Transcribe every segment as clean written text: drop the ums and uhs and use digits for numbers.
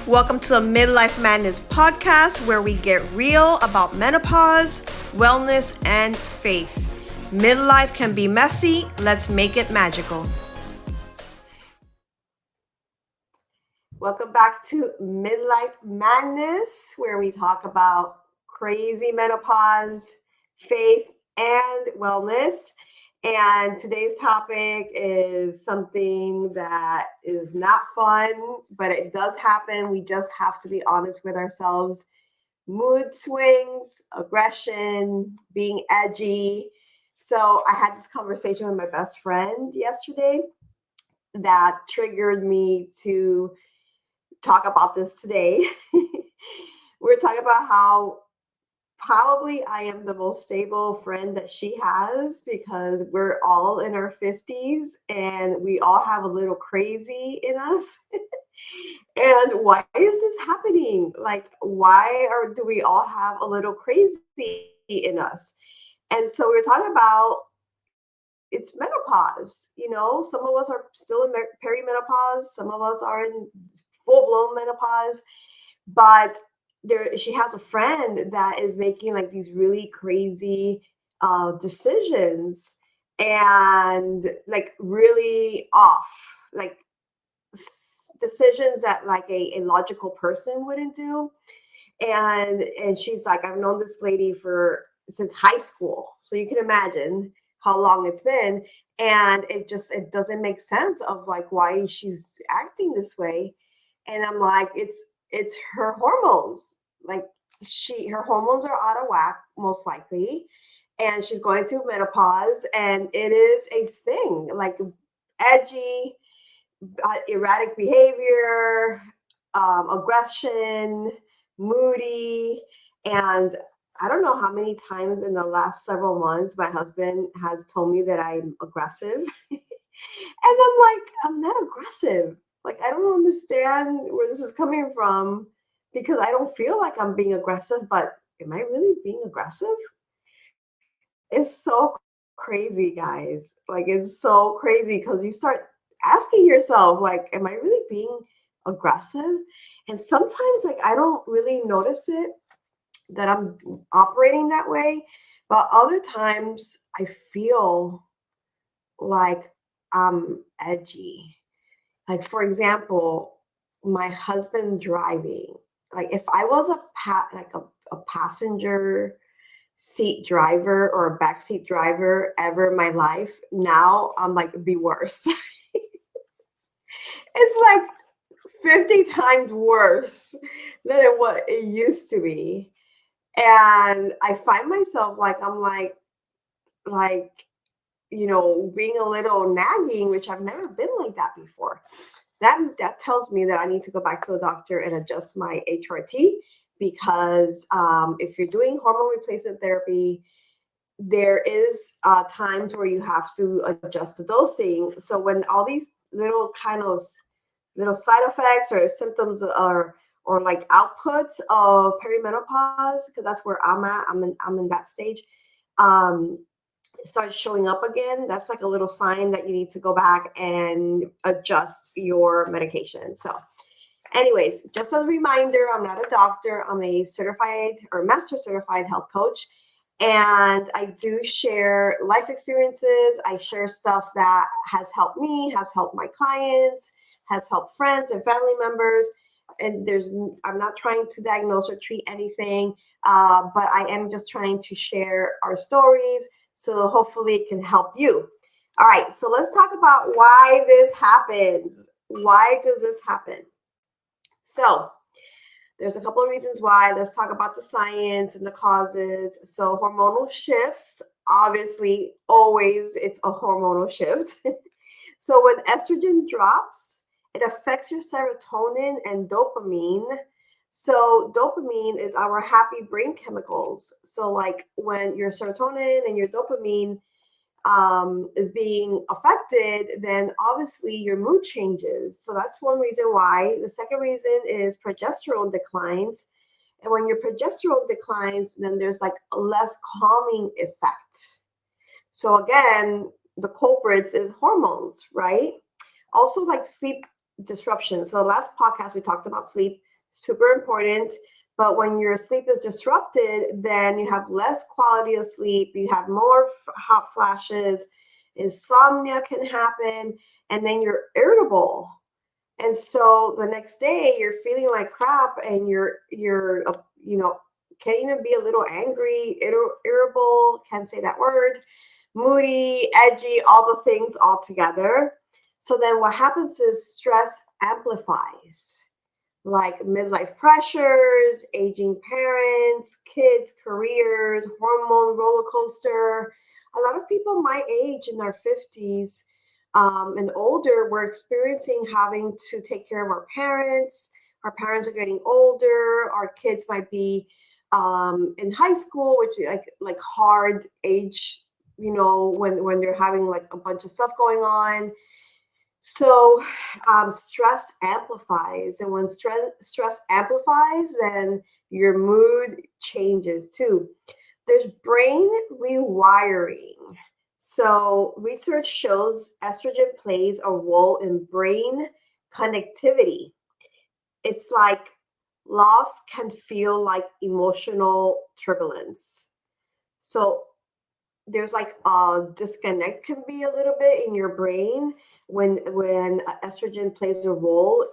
Welcome to the Midlife Madness podcast, where we get real about menopause, wellness, and faith. Midlife can be messy. Let's make it magical. Welcome back to Midlife Madness, where we talk about crazy menopause, faith, and wellness. And today's topic is something that is not fun, but it does happen. We just have to be honest with ourselves. Mood swings, aggression, being edgy. So I had this conversation with my best friend yesterday that triggered me to talk about this today. We're talking about how probably I am the most stable friend that she has, because we're all in our 50s and we all have a little crazy in us. And why is this happening? Like, do we all have a little crazy in us? And so we're talking about it's menopause. Some of us are still in perimenopause, some of us are in full-blown menopause, but she has a friend that is making like these really crazy decisions, and like really off, like decisions that like a logical person wouldn't do. And she's like, I've known this lady since high school, so you can imagine how long it's been. And it doesn't make sense of like why she's acting this way. And I'm like, it's her hormones. Like her hormones are out of whack, most likely. And she's going through menopause, and it is a thing, like edgy, erratic behavior, aggression, moody. And I don't know how many times in the last several months my husband has told me that I'm aggressive. And I'm like, I'm not aggressive. Like, I don't understand where this is coming from, because I don't feel like I'm being aggressive, but am I really being aggressive? It's so crazy, guys. Like, it's so crazy because you start asking yourself, like, am I really being aggressive? And sometimes, like, I don't really notice it that I'm operating that way. But other times I feel like I'm edgy. Like, for example, my husband driving. Like, if I was a passenger seat driver or a backseat driver ever in my life, now I'm like the worst. It's like 50 times worse than what it used to be. And I find myself like, I'm like, being a little nagging, which I've never been like that before. That tells me that I need to go back to the doctor and adjust my HRT, because if you're doing hormone replacement therapy, there is times where you have to adjust the dosing. So when all these little side effects or symptoms or like outputs of perimenopause, because that's where I'm at. I'm in that stage. Starts showing up again, that's like a little sign that you need to go back and adjust your medication. So anyways, just as a reminder, I'm not a doctor. I'm a certified or master certified health coach. And I do share life experiences. I share stuff that has helped me, has helped my clients, has helped friends and family members. And I'm not trying to diagnose or treat anything, but I am just trying to share our stories. So hopefully it can help you. All right, so let's talk about why this happens. Why does this happen? So there's a couple of reasons why. Let's talk about the science and the causes. So hormonal shifts, obviously, always it's a hormonal shift. So when estrogen drops, it affects your serotonin and dopamine. So dopamine is our happy brain chemicals. So like when your serotonin and your dopamine is being affected, then obviously your mood changes. So that's one reason why. The second reason is progesterone declines. And when your progesterone declines, then there's like a less calming effect. So again, the culprits is hormones, right? Also like sleep disruption. So the last podcast we talked about sleep. super important. But when your sleep is disrupted, then you have less quality of sleep, you have more hot flashes, insomnia can happen, and then you're irritable. And so the next day you're feeling like crap, and you're can't even be a little angry, irritable, can't say that word, moody, edgy, all the things all together. So then what happens is stress amplifies, like midlife pressures, aging parents, kids, careers, hormone roller coaster. A lot of people my age in their 50s and older, we're experiencing having to take care of our parents. Our parents are getting older. Our kids might be in high school, which like hard age, when they're having like a bunch of stuff going on. So stress amplifies, and when stress amplifies, then your mood changes too. There's brain rewiring. So research shows estrogen plays a role in brain connectivity. It's like loss can feel like emotional turbulence. So there's like a disconnect can be a little bit in your brain when estrogen plays a role,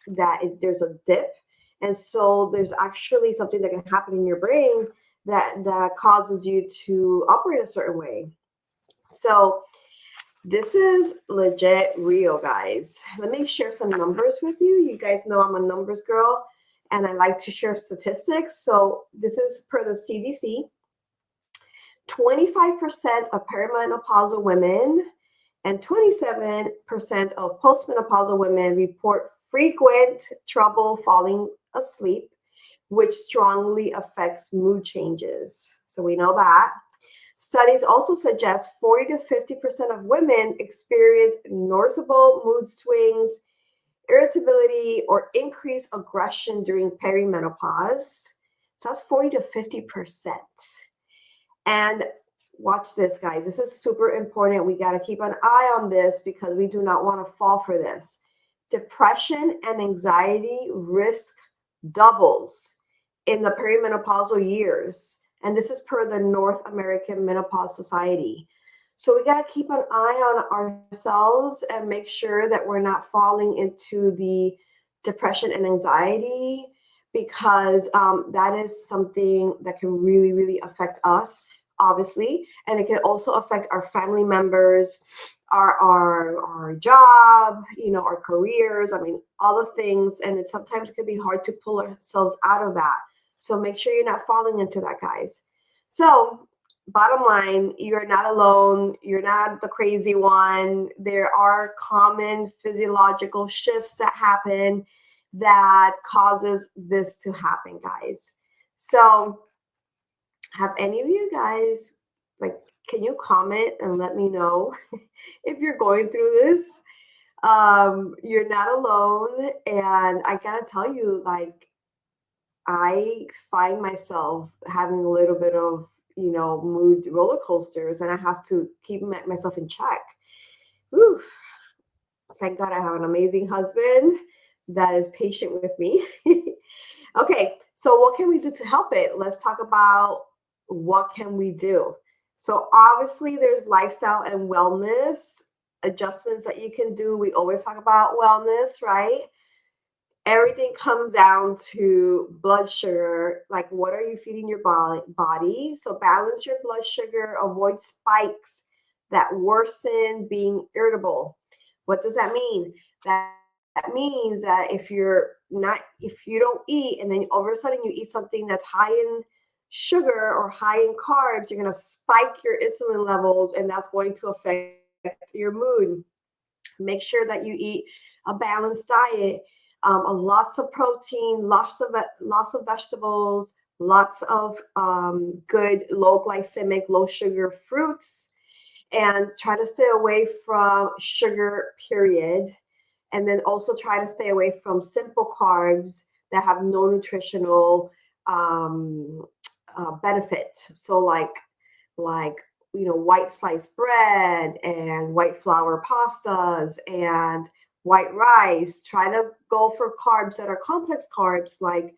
that there's a dip. And so there's actually something that can happen in your brain that causes you to operate a certain way. So this is legit real, guys. Let me share some numbers with you. You guys know I'm a numbers girl, and I like to share statistics. So this is per the CDC. 25% of perimenopausal women and 27% of postmenopausal women report frequent trouble falling asleep, which strongly affects mood changes. So we know that. Studies also suggest 40 to 50% of women experience noticeable mood swings, irritability, or increased aggression during perimenopause. So that's 40 to 50%. And watch this, guys. This is super important. We got to keep an eye on this because we do not want to fall for this. Depression and anxiety risk doubles in the perimenopausal years. And this is per the North American Menopause Society. So we got to keep an eye on ourselves and make sure that we're not falling into the depression and anxiety, because that is something that can really, really affect us, obviously. And it can also affect our family members, our job, our careers. I mean, all the things. And it sometimes can be hard to pull ourselves out of that. So make sure you're not falling into that, guys. So bottom line, you're not alone. You're not the crazy one. There are common physiological shifts that happen that causes this to happen, guys. So have any of you guys, like, can you comment and let me know if you're going through this? You're not alone. And I gotta tell you, like, I find myself having a little bit of, mood roller coasters, and I have to keep myself in check. Whew. Thank God I have an amazing husband that is patient with me. Okay, so what can we do to help it? Let's talk about what can we do. So obviously there's lifestyle and wellness adjustments that you can do. We always talk about wellness, right? Everything comes down to blood sugar. Like, what are you feeding your body? So balance your blood sugar, avoid spikes that worsen being irritable. What does that mean? That means that if you don't eat, and then all of a sudden you eat something that's high in sugar or high in carbs, you're going to spike your insulin levels, and that's going to affect your mood. Make sure that you eat a balanced diet, lots of protein, lots of vegetables, lots of good low glycemic, low sugar fruits, and try to stay away from sugar, period. And then also try to stay away from simple carbs that have no nutritional benefit. So like white sliced bread and white flour pastas and white rice. Try to go for carbs that are complex carbs, like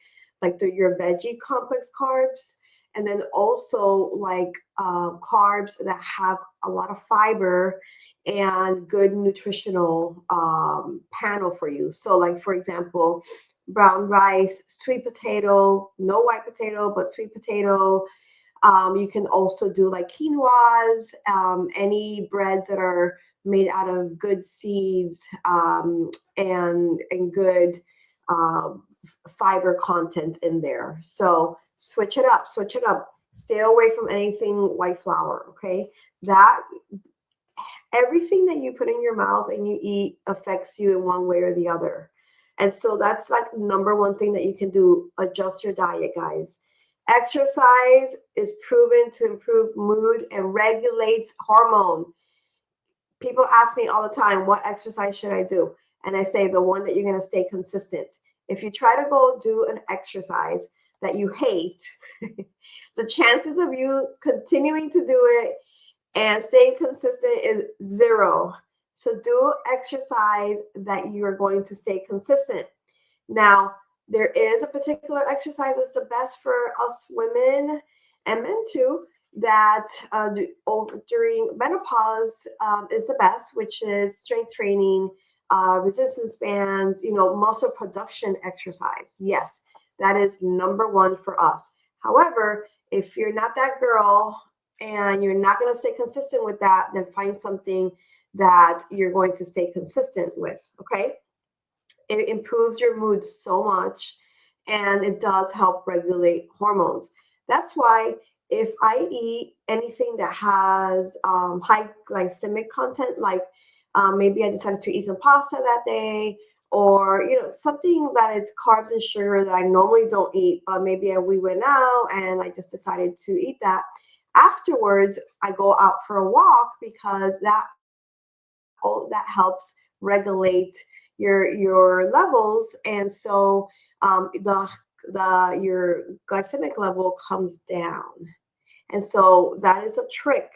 your veggie complex carbs, and then also like carbs that have a lot of fiber and good nutritional panel for you. So, like for example, brown rice, sweet potato, no white potato, but sweet potato. You can also do like quinoas, any breads that are made out of good seeds and good um, fiber content in there. So switch it up, switch it up. Stay away from anything white flour. Okay, that everything that you put in your mouth and you eat affects you in one way or the other. And so that's like number one thing that you can do. Adjust your diet, guys. Exercise is proven to improve mood and regulates hormone. People ask me all the time, what exercise should I do? And I say the one that you're going to stay consistent. If you try to go do an exercise that you hate, the chances of you continuing to do it and staying consistent is zero. So do exercise that you are going to stay consistent. Now, there is a particular exercise that's the best for us women and men too, that during menopause is the best, which is strength training, resistance bands, muscle production exercise. Yes, that is number one for us. However, if you're not that girl and you're not going to stay consistent with that, then find something that you're going to stay consistent with. Okay. It improves your mood so much, and it does help regulate hormones. That's why if I eat anything that has high glycemic content, like maybe I decided to eat some pasta that day, or something that it's carbs and sugar that I normally don't eat, but maybe we went out and I just decided to eat that. Afterwards, I go out for a walk because that helps regulate your levels, and so your glycemic level comes down. And so that is a trick.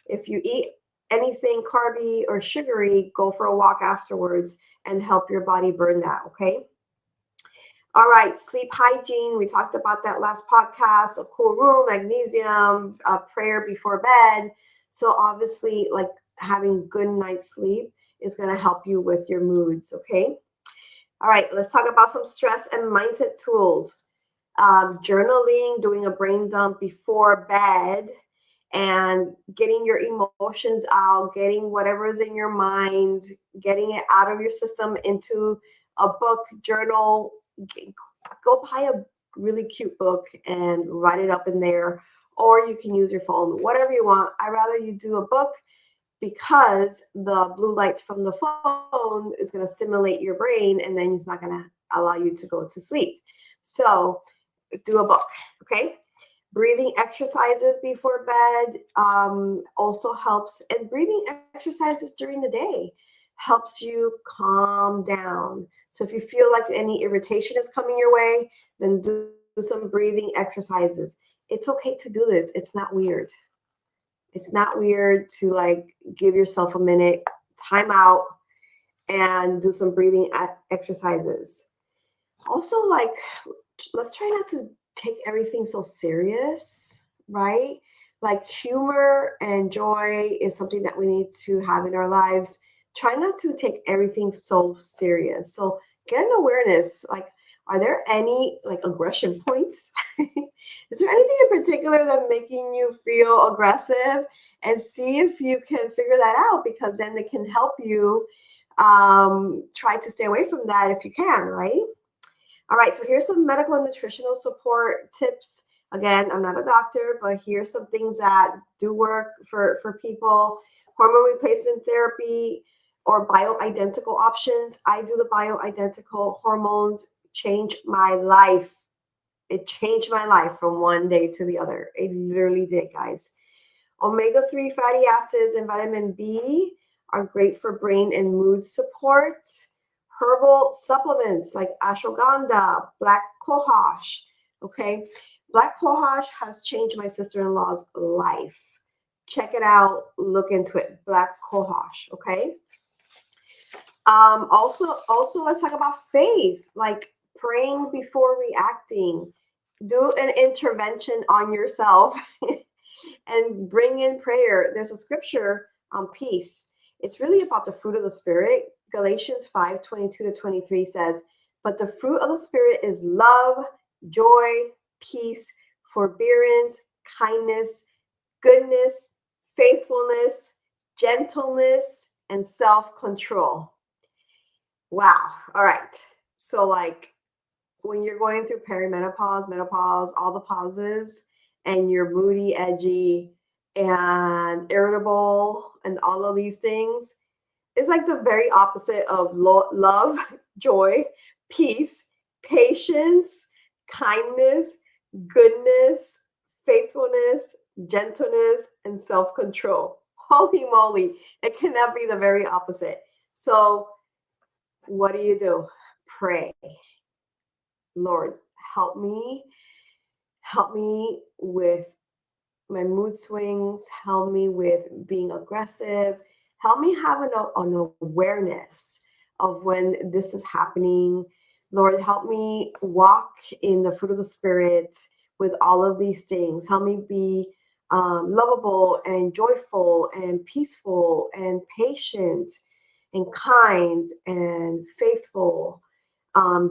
If you eat anything carby or sugary, go for a walk afterwards and help your body burn that. Okay. All right, sleep hygiene. We talked about that last podcast. A cool room, magnesium, prayer before bed. So obviously, like having good night's sleep is going to help you with your moods. Okay. All right, let's talk about some stress and mindset tools. Journaling, doing a brain dump before bed, and getting your emotions out, getting whatever is in your mind, getting it out of your system into a book, journal. Go buy a really cute book and write it up in there, or you can use your phone, whatever you want. I'd rather you do a book because the blue light from the phone is going to stimulate your brain, and then it's not going to allow you to go to sleep. So do a book. Okay. Breathing exercises before bed also helps, and breathing exercises during the day helps you calm down. So if you feel like any irritation is coming your way, then do some breathing exercises. It's okay to do this. It's not weird. It's not weird to like give yourself a minute, time out, and do some breathing exercises. Also, like, let's try not to take everything so serious, right? Like humor and joy is something that we need to have in our lives. Try not to take everything so serious. So get an awareness, like, are there any like aggression points? Is there anything in particular that's making you feel aggressive? And see if you can figure that out, because then it can help you try to stay away from that if you can, right? All right, so here's some medical and nutritional support tips. Again, I'm not a doctor, but here's some things that do work for people. Hormone replacement therapy or bioidentical options. I do the bioidentical hormones. Changed my life. It changed my life from one day to the other. It literally did, guys. Omega-3 fatty acids and vitamin B are great for brain and mood support. Herbal supplements like ashwagandha, black cohosh. Okay. Black cohosh has changed my sister-in-law's life. Check it out. Look into it. Black cohosh. Okay. Also, let's talk about faith, like praying before reacting. Do an intervention on yourself and bring in prayer. There's a scripture on peace. It's really about the fruit of the Spirit. Galatians 5:22-23 says, but the fruit of the Spirit is love, joy, peace, forbearance, kindness, goodness, faithfulness, gentleness, and self-control. Wow. All right. So, like, when you're going through perimenopause, menopause, all the pauses, and you're moody, edgy, and irritable, and all of these things, it's like the very opposite of love, joy, peace, patience, kindness, goodness, faithfulness, gentleness, and self control. Holy moly, it cannot be the very opposite. So, what do? Pray. Lord, help me. Help me with my mood swings. Help me with being aggressive. Help me have an awareness of when this is happening. Lord, help me walk in the fruit of the Spirit with all of these things. Help me be lovable and joyful and peaceful and patient and kind and faithful,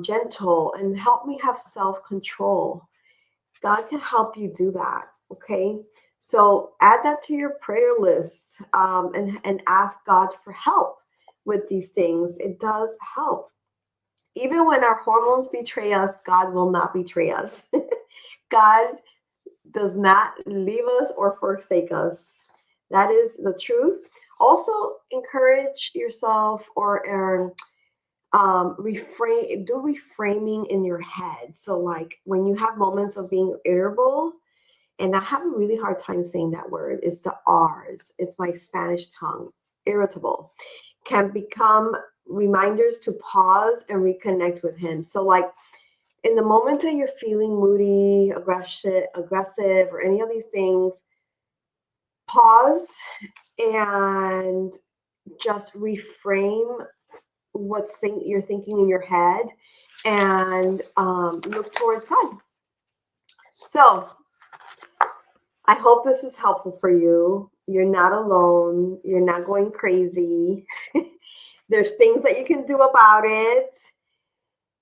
gentle, and help me have self-control. God can help you do that. Okay. So add that to your prayer list, and ask God for help with these things. It does help. Even when our hormones betray us, God will not betray us. God does not leave us or forsake us. That is the truth. Also, encourage yourself or reframing in your head. So, like, when you have moments of being irritable, and I have a really hard time saying that word, it's the R's, it's my Spanish tongue, irritable, can become reminders to pause and reconnect with him. So, like, in the moment that you're feeling moody, aggressive, or any of these things, pause and just reframe you're thinking in your head, and look towards God. So I hope this is helpful for you. You're not alone. You're not going crazy. There's things that you can do about it.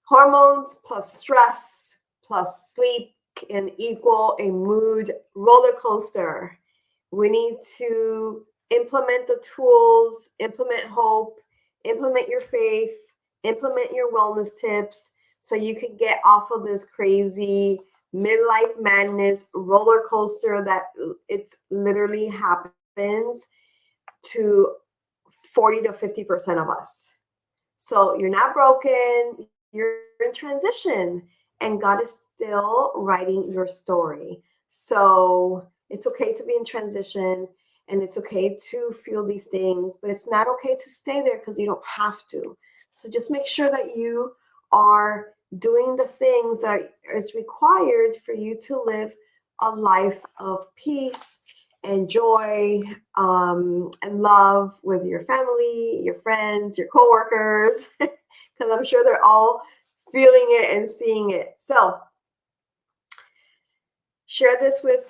Hormones plus stress plus sleep can equal a mood roller coaster. We need to implement the tools, implement hope, implement your faith, implement your wellness tips so you can get off of this crazy midlife madness roller coaster that it's literally happens to 40 to 50% of us. So you're not broken, you're in transition, and God is still writing your story. So it's okay to be in transition, and it's okay to feel these things, but it's not okay to stay there because you don't have to. So just make sure that you are doing the things that is required for you to live a life of peace and joy, and love with your family, your friends, your coworkers, because I'm sure they're all feeling it and seeing it. So share this with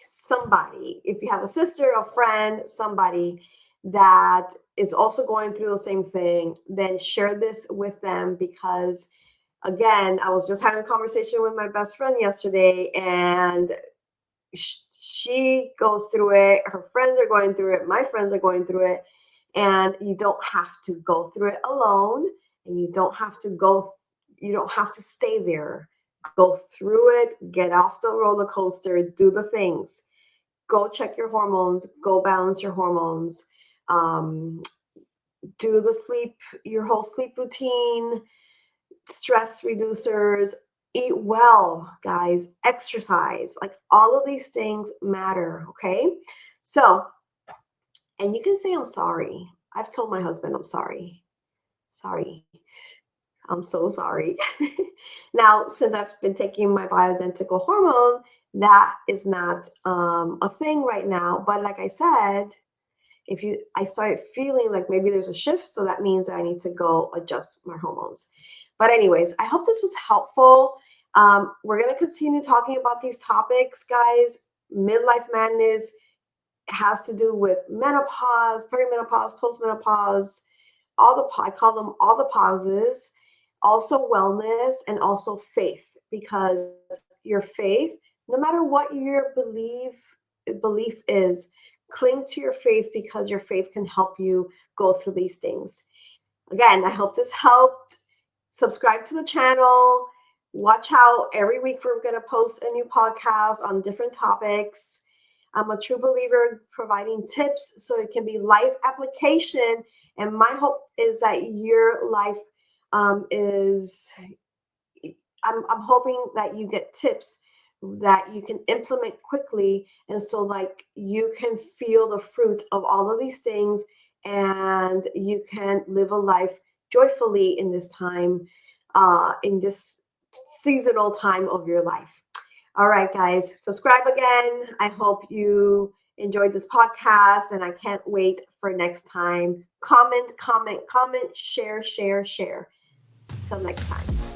somebody. If you have a sister, a friend, somebody that is also going through the same thing, then share this with them, because again, I was just having a conversation with my best friend yesterday, and she goes through it, her friends are going through it, my friends are going through it, and you don't have to go through it alone, and you don't have to stay there. Go through it, get off the roller coaster, do the things. Go check your hormones, go balance your hormones, do your whole sleep routine, stress reducers, eat well, guys, exercise, like all of these things matter. Okay. So, and you can say, I'm sorry. I've told my husband, I'm sorry. Sorry. I'm so sorry. Now, since I've been taking my bioidentical hormone, that is not a thing right now. But like I said, I started feeling like maybe there's a shift, so that means that I need to go adjust my hormones. But anyways, I hope this was helpful. We're going to continue talking about these topics, guys. Midlife madness has to do with menopause, perimenopause, postmenopause, I call them all the pauses, also wellness, and also faith, because your faith, no matter what your belief is, cling to your faith, because your faith can help you go through these things. Again, I hope this helped. Subscribe to the channel. Watch out. Every week we're going to post a new podcast on different topics. I'm a true believer providing tips so it can be life application. And my hope is that your life I'm hoping that you get tips that you can implement quickly. And so like you can feel the fruit of all of these things and you can live a life joyfully in this time, in this seasonal time of your life. All right, guys, subscribe again. I hope you enjoyed this podcast and I can't wait for next time. Comment, share. Till next time.